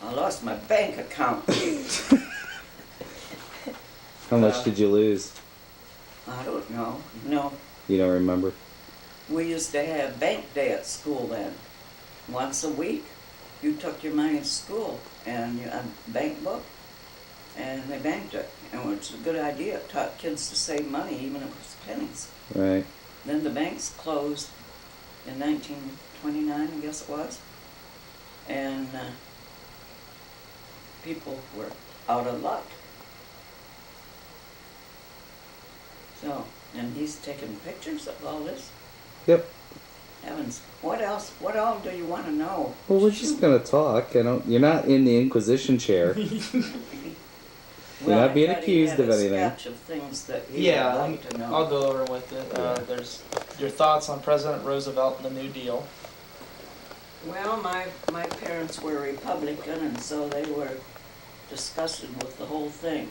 I lost my bank account. How much did you lose? I don't know. No, You don't remember? we used to have bank day at school then. Once a week, you took your money to school and a bank book, and they banked it. And it was a good idea. It taught kids to save money, even if it was pennies. Right. Then the banks closed in 1929, I guess it was. And people were out of luck. So, and he's taking pictures of all this. Yep. Heavens, what else? What all do you want to know? Well, we're just gonna talk. You're not in the Inquisition chair. You're not being accused of anything. A sketch of things that he would like to know. I'll go over with it. There's your thoughts on President Roosevelt and the New Deal. Well, my parents were Republican, and so they were disgusted with the whole thing.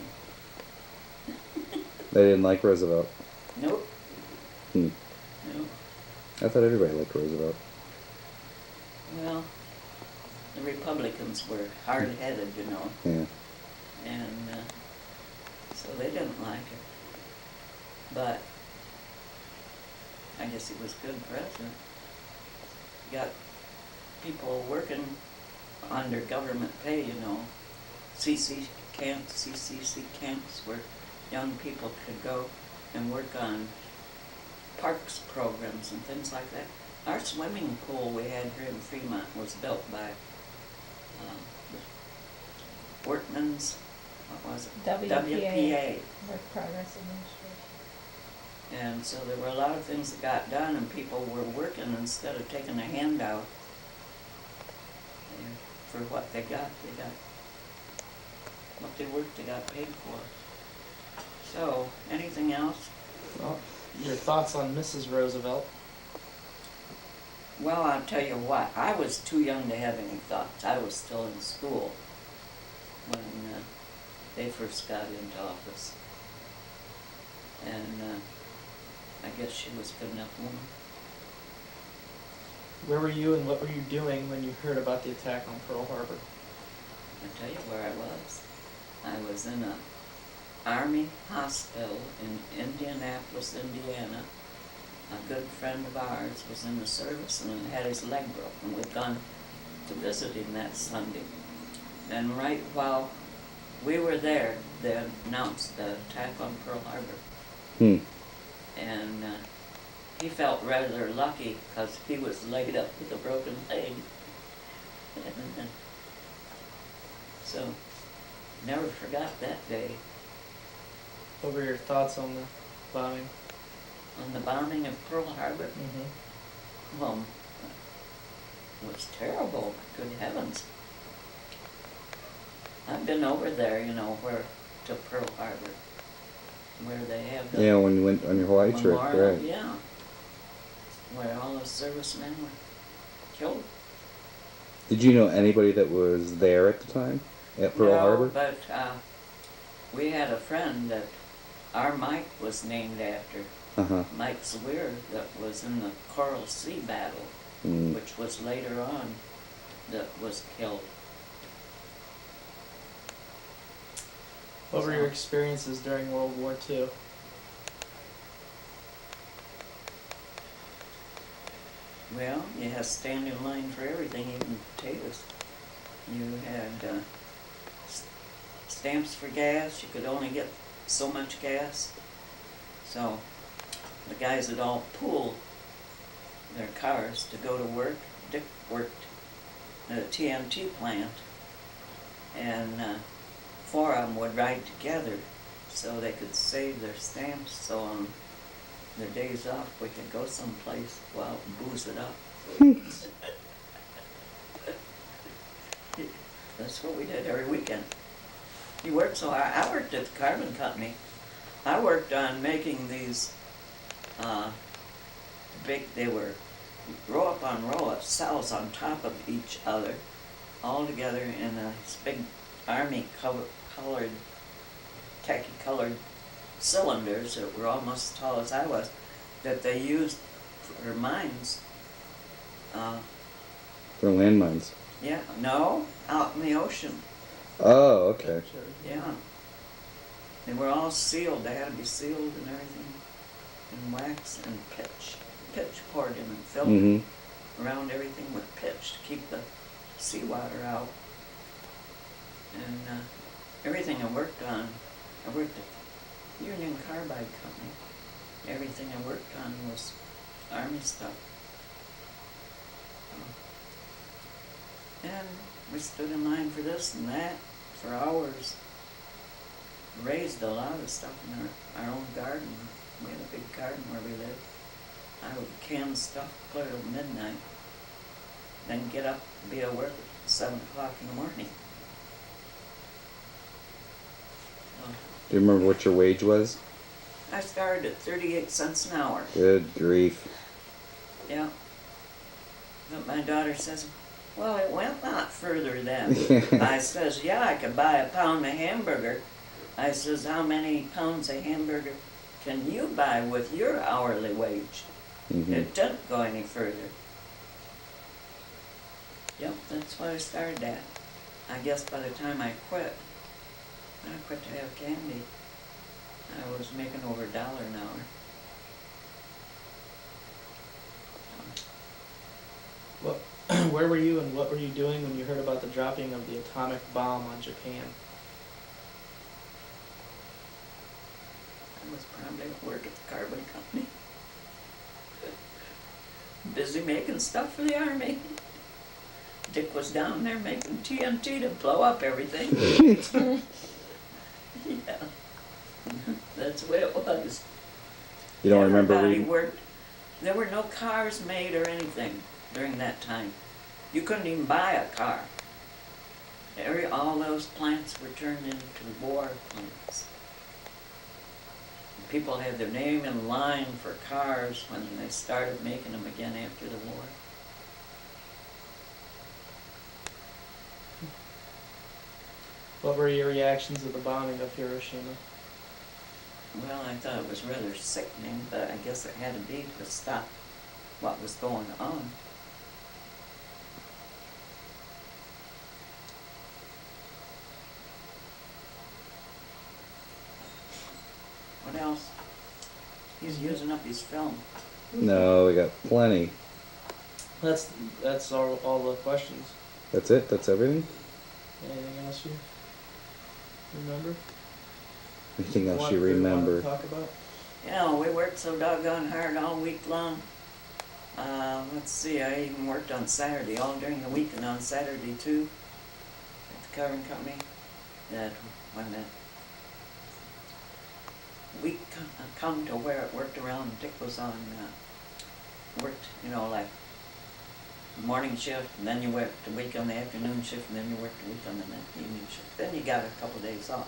They didn't like Roosevelt. Nope. No. I thought everybody liked Roosevelt. Well, the Republicans were hard-headed, you know. Yeah. And so they didn't like it. But I guess he was a good president. He got people working under government pay, you know. CCC camps where young people could go and work on parks programs and things like that. Our swimming pool we had here in Fremont was built by Workman's, what was it? WPA. Work Progress Administration. And so there were a lot of things that got done, and people were working instead of taking a handout. And for what they got what they worked, they got paid for. So, anything else? Well, your thoughts on Mrs. Roosevelt? Well, I'll tell you what, I was too young to have any thoughts. I was still in school when they first got into office. And I guess she was a good enough woman. Where were you and what were you doing when you heard about the attack on Pearl Harbor? I'll tell you where I was. I was in an Army hospital in Indianapolis, Indiana. A good friend of ours was in the service and had his leg broken. We'd gone to visit him that Sunday. And right while we were there, they announced the attack on Pearl Harbor. And he felt rather lucky because he was laid up with a broken leg. And so, never forgot that day. What were your thoughts on the bombing? On the bombing of Pearl Harbor? Mm-hmm. Well, it was terrible, good heavens. I've been over there, you know, to Pearl Harbor, where they have the when you went on your Hawaii trip, memorial, right? yeah, where all the servicemen were killed. Did you know anybody that was there at the time at Pearl Harbor? No, but we had a friend that our Mike was named after. Mike Zweer, that was in the Coral Sea battle, which was later on that was killed. What were your experiences during World War II? Well, you had to stand in line for everything, even potatoes. You had stamps for gas. You could only get so much gas. So the guys would all pool their cars to go to work. Dick worked at a TNT plant, and 4 of them would ride together so they could save their stamps, so on their days off we could go someplace, go out and booze it up. That's what we did every weekend. You worked so hard. I worked at the carbon company. I worked on making these they were row upon row of cells on top of each other, all together in this big army colored, khaki colored cylinders that were almost as tall as I was, that they used for mines. For landmines. Yeah, no, out in the ocean. Oh, okay. Sure. Yeah. They were all sealed. They had to be sealed and everything. And wax and pitch. Pitch poured in and filled Mm-hmm. around everything with pitch to keep the seawater out. And everything I worked on, I worked at Union Carbide Company. Everything I worked on was Army stuff. And we stood in line for this and that for hours. Raised a lot of stuff in our own garden. We had a big garden where we lived. I would can stuff clear till midnight. Then get up and be at work at 7 o'clock in the morning. Do you remember what your wage was? I started at 38 cents an hour. Good grief. Yeah. But my daughter says, well, it went not further then. I says, yeah, I could buy a pound of hamburger. I says, how many pounds of hamburger can you buy with your hourly wage? Mm-hmm. It didn't go any further. Yep, that's what I started at. I guess by the time I quit to have candy, I was making over $1 an hour. What, where were you and what were you doing when you heard about the dropping of the atomic bomb on Japan? I was probably at work at the carbon company. Busy making stuff for the Army. Dick was down there making TNT to blow up everything. Yeah. That's the way it was. You don't remember Everybody reading? worked. There were no cars made or anything during that time. You couldn't even buy a car. All those plants were turned into war plants. People had their name in line for cars when they started making them again after the war. What were your reactions to the bombing of Hiroshima? Well, I thought it was rather sickening, but I guess it had to be to stop what was going on. What else? He's using up his film. No, we got plenty. That's all the questions. That's it? That's everything? Anything else you remember? Anything else you We want remember? to talk about? You know, we worked so doggone hard all week long. Let's see, I even worked on Saturday, all during the week and on Saturday too, at the carbon company. That when the week come to where it worked around, Dick was on, worked, you know, like morning shift, and then you worked a week on the afternoon shift, and then you worked a week on the evening shift. Then you got a couple days off.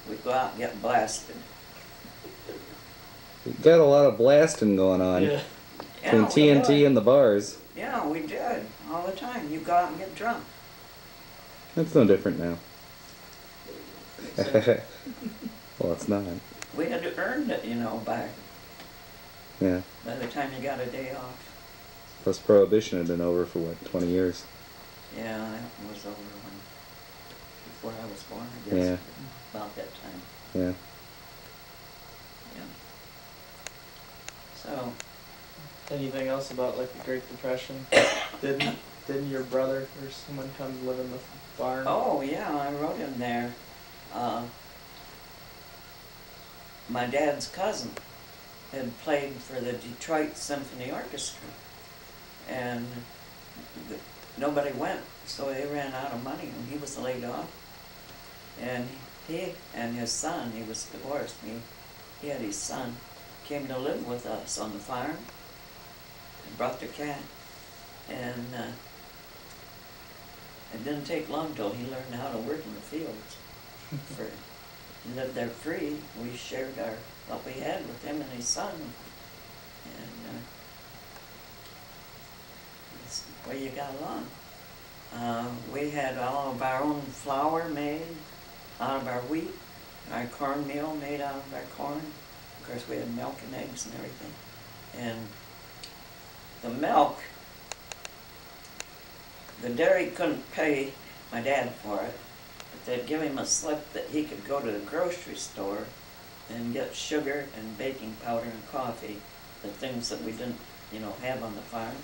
We'd go out and get blasted. We got a lot of blasting going on. Yeah. Between we TNT did. and the bars. Yeah, we did, all the time. You go out and get drunk. That's no different now. Well, it's not. We had to earn it, you know, by Yeah. the time you got a day off. Plus Prohibition had been over for what, 20 years? Yeah, that was over before I was born, I guess. Yeah. About that time. Yeah. Yeah. So, Anything else about like the Great Depression? Didn't your brother or someone come live in the barn? oh yeah, I wrote in there. My dad's cousin had played for the Detroit Symphony Orchestra, and nobody went, so they ran out of money, and he was laid off. And he and his son, he was divorced, he had his son, came to live with us on the farm, and brought their cat, and it didn't take long till he learned how to work in the fields. He lived there free. We shared what we had with him and his son, and that's the way you got along. We had all of our own flour made out of our wheat, our cornmeal made out of our corn. Of course, we had milk and eggs and everything. And the milk, the dairy couldn't pay my dad for it, but they'd give him a slip that he could go to the grocery store and get sugar and baking powder and coffee, the things that we didn't, have on the farm.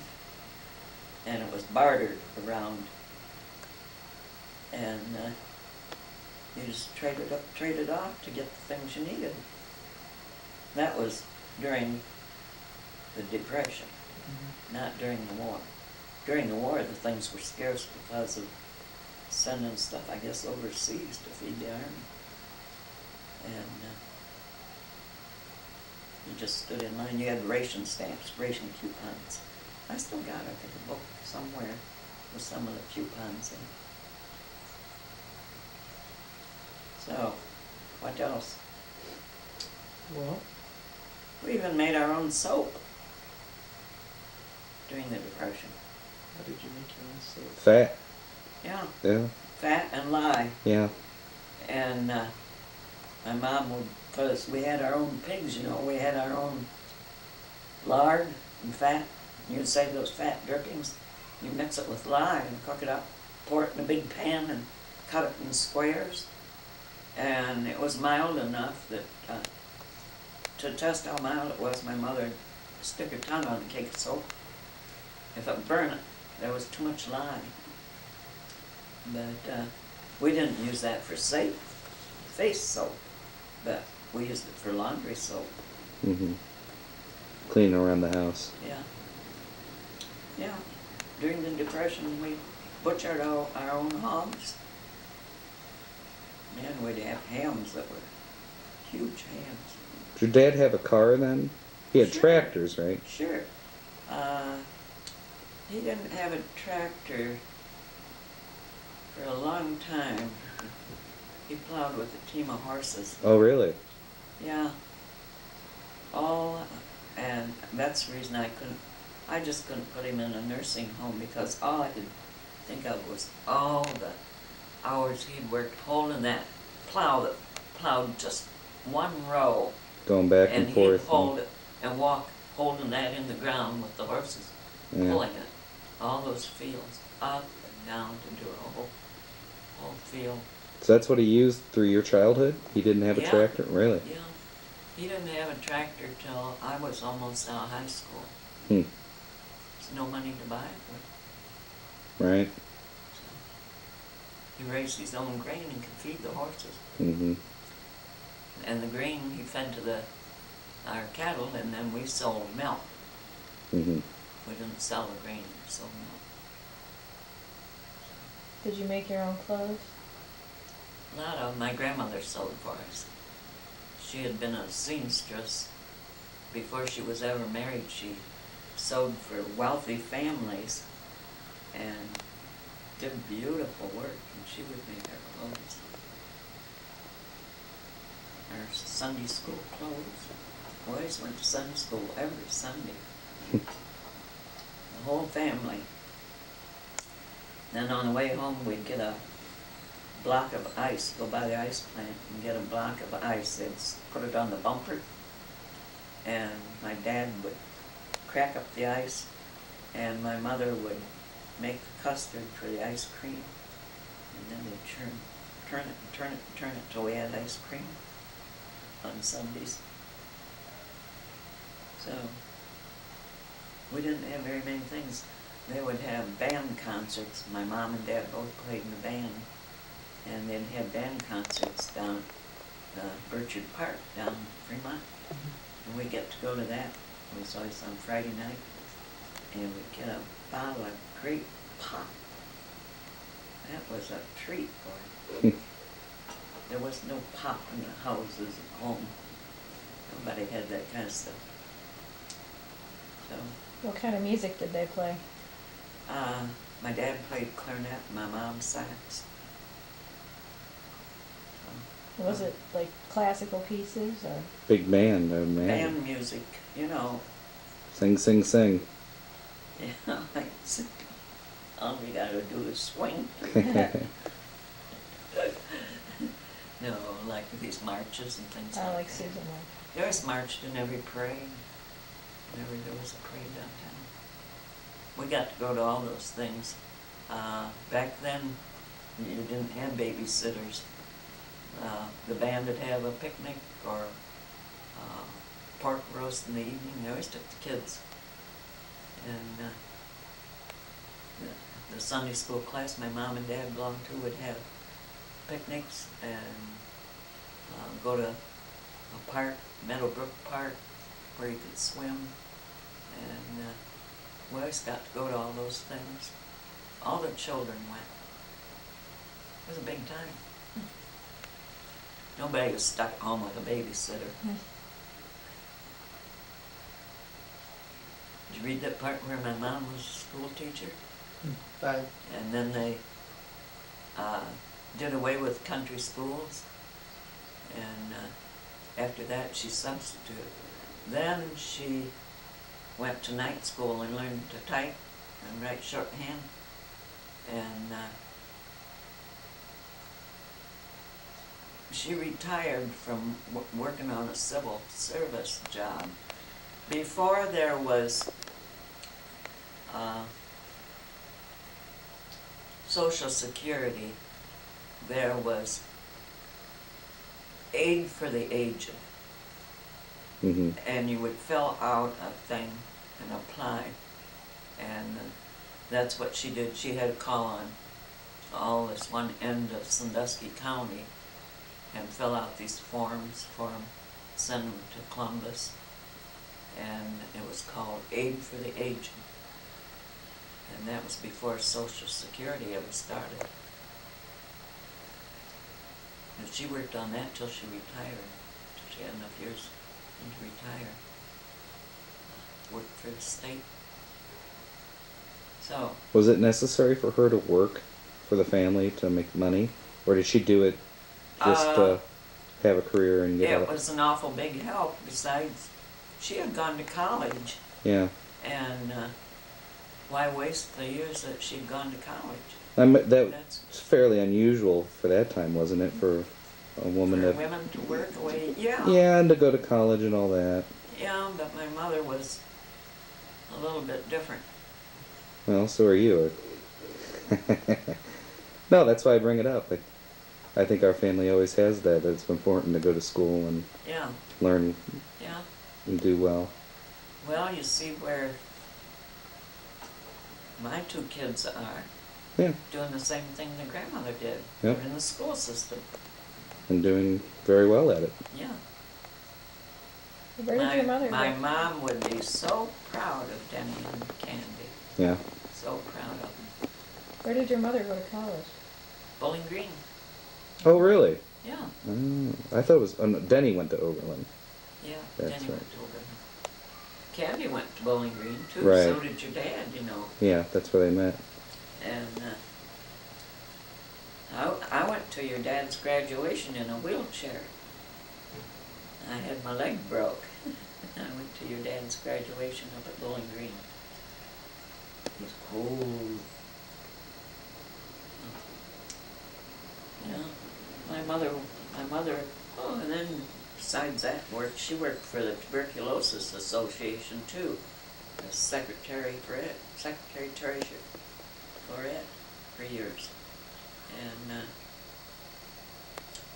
And it was bartered around. And you just traded off to get the things you needed. That was during the Depression, not during the war. During the war, the things were scarce because of sending stuff, I guess, overseas to feed the army. And you just stood in line. You had ration stamps, ration coupons. I still got, I think, a book somewhere with some of the coupons in it. So, what else? Well, We even made our own soap during the Depression. how did you make your own soap? Fat. Yeah, Yeah. fat and lye. Yeah. And my mom would, because we had our own pigs, we had our own lard and fat. You'd save those fat drippings, you mix it with lye and cook it up, pour it in a big pan and cut it in squares. And it was mild enough that to test how mild it was, my mother would stick her tongue on the cake of soap. If it burned, there was too much lye. But we didn't use that for face soap, but we used it for laundry soap. Mhm. Clean around the house. Yeah. Yeah. During the Depression, we butchered our own hogs. Man, we'd have hams that were huge hams. Did your dad have a car then? He had Sure. tractors, right? Sure. He didn't have a tractor for a long time. He plowed with a team of horses. Oh, really? Yeah. And that's the reason I just couldn't put him in a nursing home, because all I could think of was all the hours he'd worked holding that plow that plowed just one row. Going back And and he'd forth. hold it and walk holding that in the ground with the horses pulling it. All those fields, up and down to do a whole field. So that's what he used through your childhood? He didn't have a Yeah. tractor? Really? Yeah. He didn't have a tractor till I was almost out of high school. Hmm. There's no money to buy it with. Right? So he raised his own grain and could feed the horses. Mm-hmm. And the grain he fed to our cattle, and then we sold milk. Mm-hmm. We didn't sell the grain, we sold milk. Did you make your own clothes? A lot of my grandmother sewed for us. She had been a seamstress before she was ever married. She sewed for wealthy families and did beautiful work, and she would make our clothes. Our Sunday school clothes. Boys went to Sunday school every Sunday. The whole family. Then on the way home, we'd get a block of ice, go by the ice plant and get a block of ice. They'd put it on the bumper, and my dad would crack up the ice, and my mother would make the custard for the ice cream, and then they'd turn it till we had ice cream on Sundays. So we didn't have very many things. They would have band concerts. My mom and dad both played in the band, and they'd have band concerts down Burchard Park down in Fremont, and we'd get to go to that. It was always on Friday night, and we'd get a bottle of grape pop. That was a treat, boy. There was no pop in the houses at home. Nobody had that kind of stuff. So, What kind of music did they play? my dad played clarinet, my mom sax. Was it like classical pieces or? Big band, I imagine. Band music, Sing, sing, sing. Yeah, like, all we gotta do is swing. No, like these marches and things I like like that. Susan Lake. There was marched in every parade. Whenever there was a parade downtown. We got to go to all those things. Back then, you didn't have babysitters. The band would have a picnic or pork roast in the evening. They always took the kids. And the Sunday school class my mom and dad belonged to would have picnics and go to a park, Meadowbrook Park, where you could swim. And we always got to go to all those things. All the children went. It was a big time. Nobody was stuck at home with a babysitter. Did you read that part where my mom was a school teacher? And then they did away with country schools, and after that she substituted. Then she went to night school and learned to type and write shorthand, and she retired from working on a civil service job. Before there was Social Security, there was aid for the aged. Mm-hmm. And you would fill out a thing and apply. And that's what she did. She had to call on all this one end of Sandusky County and fill out these forms for them, send them to Columbus. And it was called Aid for the Aged. And that was before Social Security ever started. And she worked on that till she retired, till she had enough years to retire. Worked for the state. So. Was it necessary for her to work for the family to make money? Or did she do it just to have a career and get out? It was an awful big help. Besides, she had gone to college. Yeah. And why waste the years that she'd gone to college? That's fairly unusual for that time, wasn't it? For a woman for women to work away, yeah. Yeah, and to go to college and all that. Yeah, but my mother was a little bit different. Well, so are you. No, that's why I bring it up. I think our family always has that. It's important to go to school and yeah. learn yeah. and do well. Well, you see where my two kids are. Yeah. Doing the same thing their grandmother did. Yep. They're in the school system. And doing very well at it. Yeah. Where did your mother My go? mom would be so proud of Denny and Candy. Yeah. So proud of them. Where did your mother go to college? Bowling Green. Oh, really? Yeah. Oh, I thought it was... Denny went to Oberlin. Yeah, That's Denny right. went to Oberlin. Candy went to Bowling Green too, Right. so did your dad, you know. Yeah, that's where they met. And I went to your dad's graduation in a wheelchair. I had my leg broke. I went to your dad's graduation up at Bowling Green. It was cold. Yeah, my mother, oh, and then besides that work, she worked for the Tuberculosis Association too, as secretary for it, secretary treasurer for it for years. And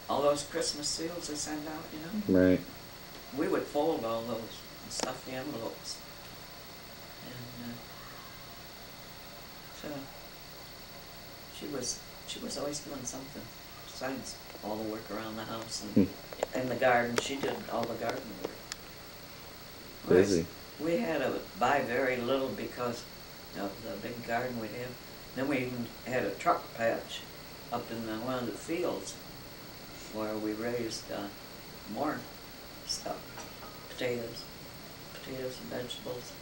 all those Christmas seals they send out, you know, Right. we would fold all those and stuff the envelopes. And so she was always doing something besides all the work around the house and the garden. She did all the garden work. Busy. We had to buy very little because of the big garden we have. Then we even had a truck patch up in one of the fields where we raised more stuff, potatoes and vegetables.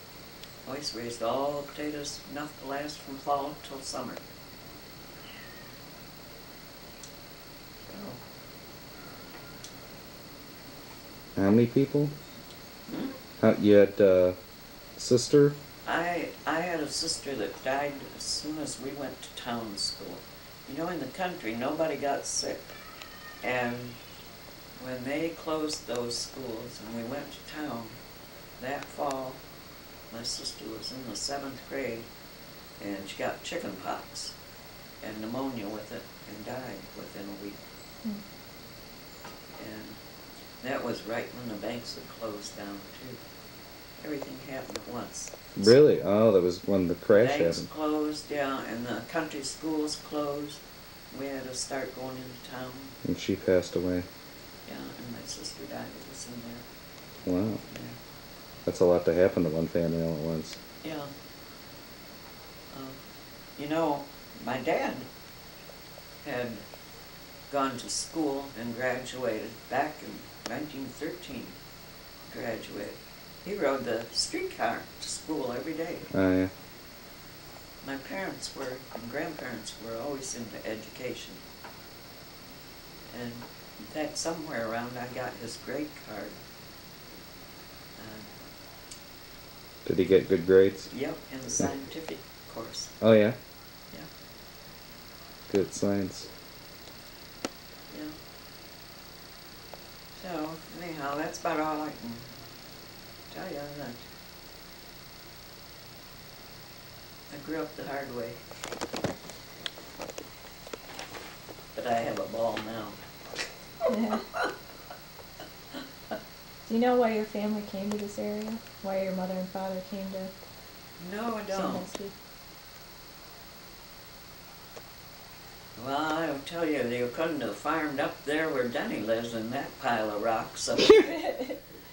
Always raised all the potatoes, enough to last from fall till summer. How many people? Hmm? You had a sister? I had a sister that died as soon as we went to town school. You know, in the country, nobody got sick. And when they closed those schools and we went to town, that fall, my sister was in the 7th grade and she got chicken pox. and pneumonia with it and died within a week. Hmm. And that was right when the banks had closed down too. Everything happened at once. Really? Oh, that was when the crash Banks happened. closed, yeah, and the country schools closed. We had to start going into town. And she passed away. Yeah, and my sister died at the same there. Wow. Yeah. That's a lot to happen to one family all at once. Yeah. You know, my dad had gone to school and graduated back in 1913. Graduated. He rode the streetcar to school every day. Oh, yeah. My parents were, and grandparents were always into education. And in fact, somewhere around I got his grade card. Did he get good grades? Yep, in the scientific course. Oh, yeah? Yeah, Good at science. yeah. So, anyhow, that's about all I can tell you on that. I grew up the hard way. But I have a ball now. Yeah. Do you know why your family came to this area? Why your mother and father came to No, I don't. Sandusky? Well, I'll tell you, you couldn't have farmed up there where Denny lives in that pile of rocks up,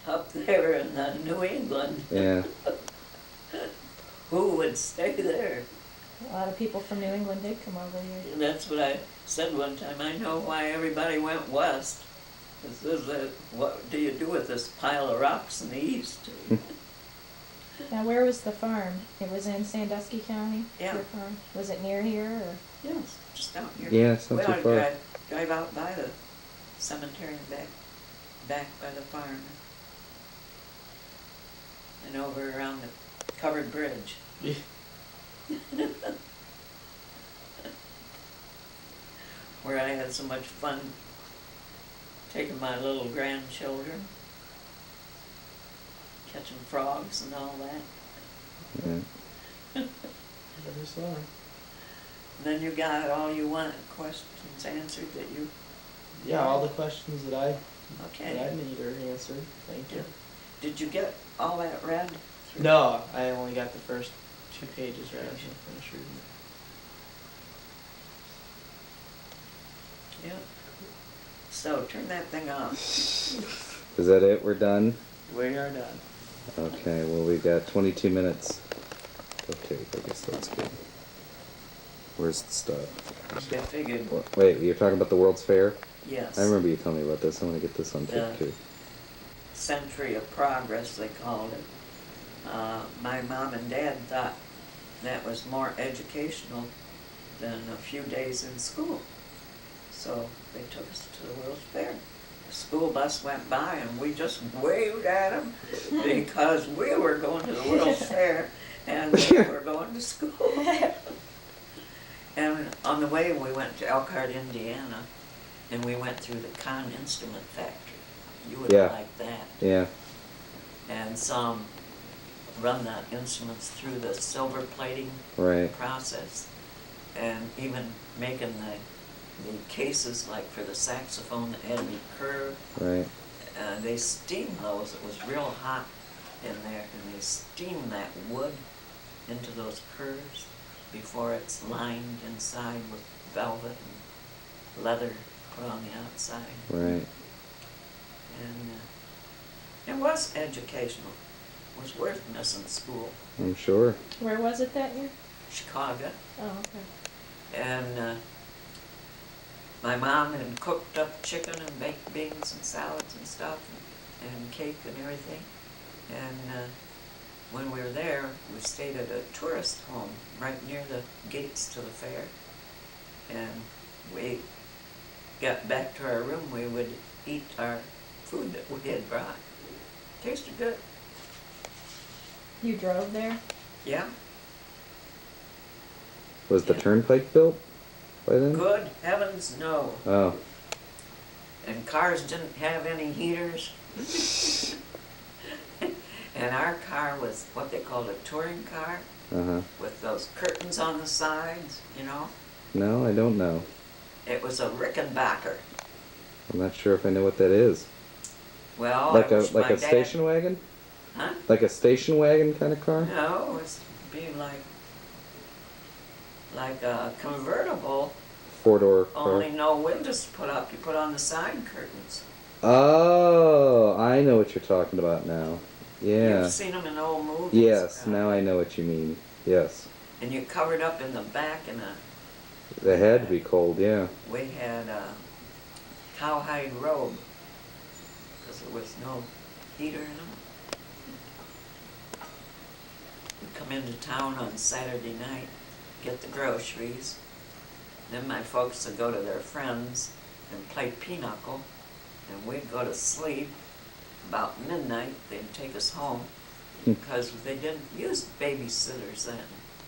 up there in New England. Yeah. Who would stay there? A lot of people from New England did come over here. And that's what I said one time. I know why everybody went west. This is what do you do with this pile of rocks in the east? Now, where was the farm? It was in Sandusky County? Yeah. Your farm? Was it near here, or? Yes, just out here. Yeah, it's not we too ought to far. drive out by the cemetery and back by the farm. And over around the covered bridge. Yeah. Where I had so much fun taking my little grandchildren, catching frogs and all that. Yeah. Never saw her. And then you got all you want, questions answered that you, Yeah, all the questions that I okay. need are answered. Thank you. Did you get all that read? through? No, I only got the first 2 pages read. I didn't finish reading it. Yeah. So turn that thing off. Is that it? We're done? We are done. Okay, well, we've got 22 minutes. Okay, I guess that's good. Where's the stuff? I figured, Wait, you're talking about the World's Fair? yes. I remember you telling me about this. I want to get this on tape, Yeah. too. Century of Progress, they called it. My mom and dad thought that was more educational than a few days in school. So they took us to the World's Fair. The school bus went by and we just waved at them because we were going to the World's Fair and they were going to school. And on the way we went to Elkhart, Indiana, and we went through the Kahn Instrument Factory. You would Yeah. like that. Yeah. And some run the instruments through the silver plating Right. process, and even making the cases like for the saxophone that had to be curved. Right. They steam those. It was real hot in there, and they steam that wood into those curves before it's lined inside with velvet and leather put on the outside. Right. And it was educational. It was worth missing school. I'm sure. Where was it that year? Chicago. Oh, okay. And my mom had cooked up chicken and baked beans and salads and stuff and cake and everything. And when we were there, we stayed at a tourist home right near the gates to the fair. And we got back to our room, we would eat our food that we had brought. Tasted good. You drove there? Yeah, Was the Yeah. turnpike built by then? good heavens no. Oh. And cars didn't have any heaters. And our car was what they called a touring car Uh-huh. with those curtains on the sides, you know. No, I don't know. It was a Rickenbacker. I'm not sure if I know what that is. Well, Like I a wish like my a dad- station wagon? Huh? Like a station wagon kind of car? No, it's be like a convertible, Four-door car. only no windows to put up. You put on the side curtains. Oh, I know what you're talking about now. Yeah. You've seen them in old movies. Yes, probably. now I know what you mean. Yes. And you're covered up in the back in a. They had to be cold, yeah. We had a cowhide robe because there was no heater in them. We'd come into town on Saturday night, get the groceries. Then my folks would go to their friends and play pinochle, and we'd go to sleep. About midnight, they'd take us home because they didn't use babysitters then.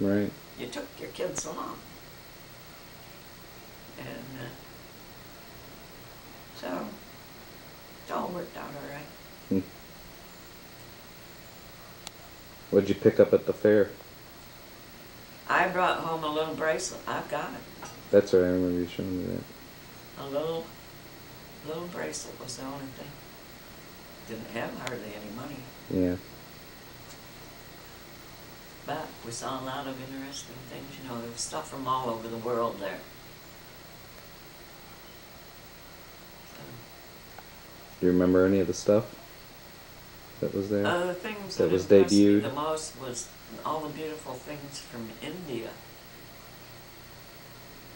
Right. You took your kids along. And so it all worked out all right. Hmm. What'd you pick up at the fair? I brought home a little bracelet. I've got it. That's right, I remember you showing me that. A little bracelet was the only thing. Didn't have hardly any money, Yeah. but we saw a lot of interesting things. You know, there was stuff from all over the world there. Do you remember any of the stuff that was there? The things That that was impressed me debuted? the most was all the beautiful things from India.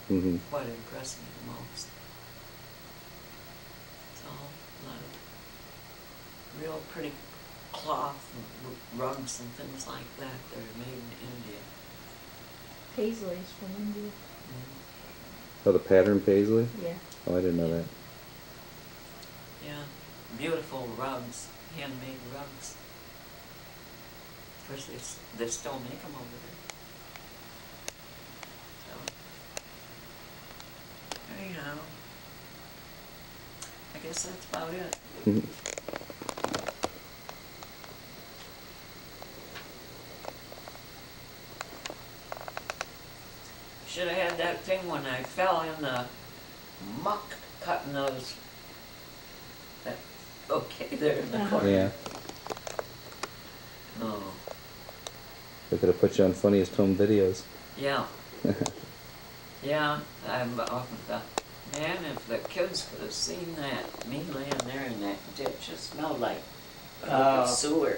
Mm-hmm. What impressed me the most. It's all a lot of real pretty cloth and rugs and things like that that are made in India. Paisleys from India. Oh, the pattern paisley? Yeah. Oh, I didn't know that. Yeah, beautiful rugs, handmade rugs. Of course, they still make them over there. So, anyhow, I guess that's about it. Should have had that thing when I fell in the muck cutting those. Okay, there in the corner. Yeah. Oh, They could have put you on Funniest Home Videos. yeah. Yeah, I've often thought, man, if the kids could have seen that, me laying there in that ditch, it smelled like a sewer.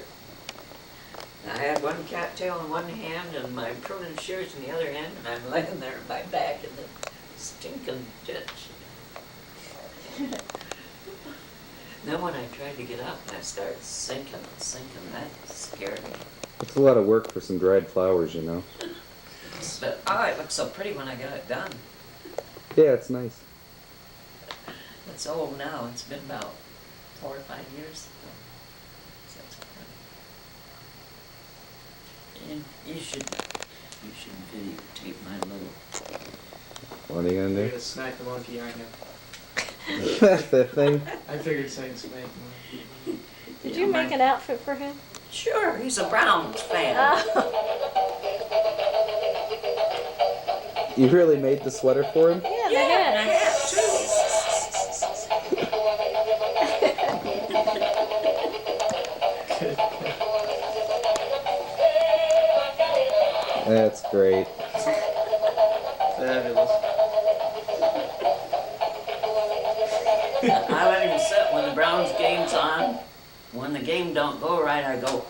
I had one cattail in one hand and my pruning shears in the other hand, and I'm laying there on my back in the stinking ditch. Then when I tried to get up, I started sinking and sinking. That scared me. It's a lot of work for some dried flowers, you know. But oh, it looked so pretty when I got it done. Yeah, it's nice. It's old now. It's been about 4 or 5 years ago. So it's okay. And you should videotape my little. What are you gonna You're do? gonna smack the monkey, aren't you? That thing? I figured saying smack the monkey. Did Yeah, you my- make an outfit for him? Sure, he's a Browns fan. You really made the sweater for him? Yeah, Yeah, and I they did. have too. That's great. Fabulous. I let him sit when the Browns game's on. When the game don't go right, I go.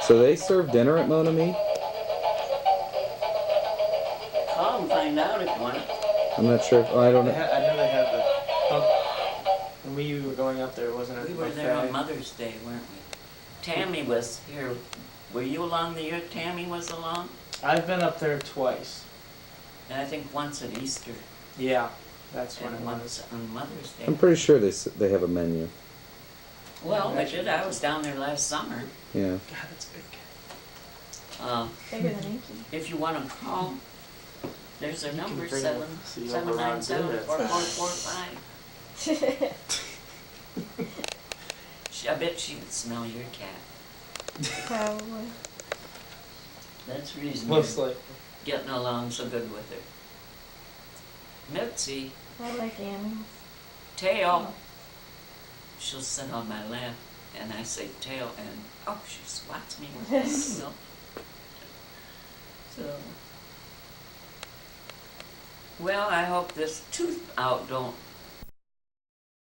So they serve dinner at Mon Ami? Call and find out if you want. I'm not sure. Oh, I don't know. I know they have the. Oh, when we were going up there, wasn't it? We a were there on buffet? Mother's Day, weren't we? Tammy was here. Were you along the year Tammy was along? I've been up there twice. And I think once at Easter Yeah, that's when it and was. once on Mother's Day. I'm pretty sure they have a menu. Well, they did. I was down there last summer. Yeah. God, that's big. Bigger than Inky. If you wanna call, there's their You can number, bring seven, them so you seven have around nine seven, dinner. 4445. I bet she would smell your cat. Probably. That's the reason Most you're likely. getting along so good with her. Mitzi, I like animals. tail. She'll sit on my lap, and I say tail, and she swats me with that, you know. So, well, I hope this tooth out don't